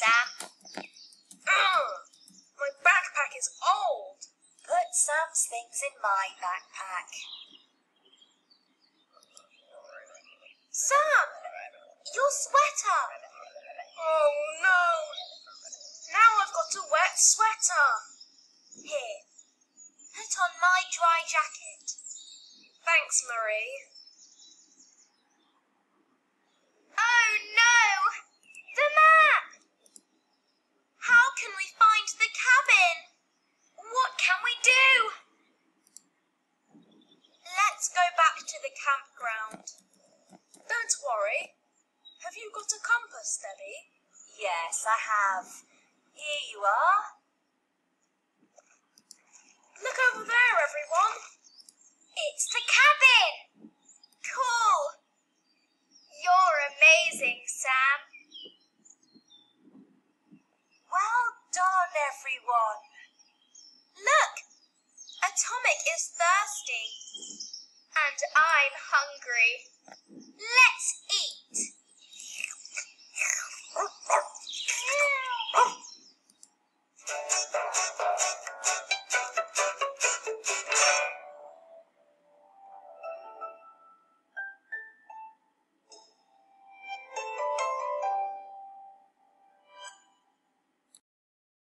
Sam. My backpack is old. Put Sam's things in my backpack. Sam, your sweater. Oh no. Now I've got a wet sweater. Here, put on my dry jacket. Thanks, Marie. Oh no! The map! How can we find the cabin? What can we do? Let's go back to the campground. Don't worry. Have you got a compass, Debbie? Yes, I have. Here you are. Look over there, everyone. It's the cabin! Cool!